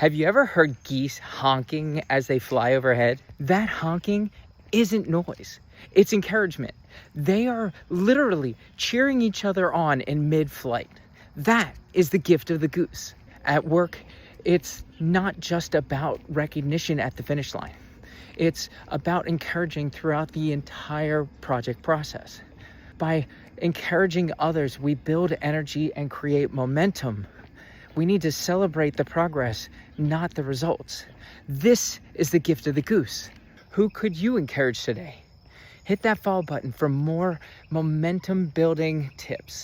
Have you ever heard geese honking as they fly overhead? That honking isn't noise, it's encouragement. They are literally cheering each other on in mid-flight. That is the gift of the goose. At work, it's not just about recognition at the finish line. It's about encouraging throughout the entire project process. By encouraging others, we build energy and create momentum. We need to celebrate the progress, not the results. This is the gift of the goose. Who could you encourage today? Hit that follow button for more momentum building tips.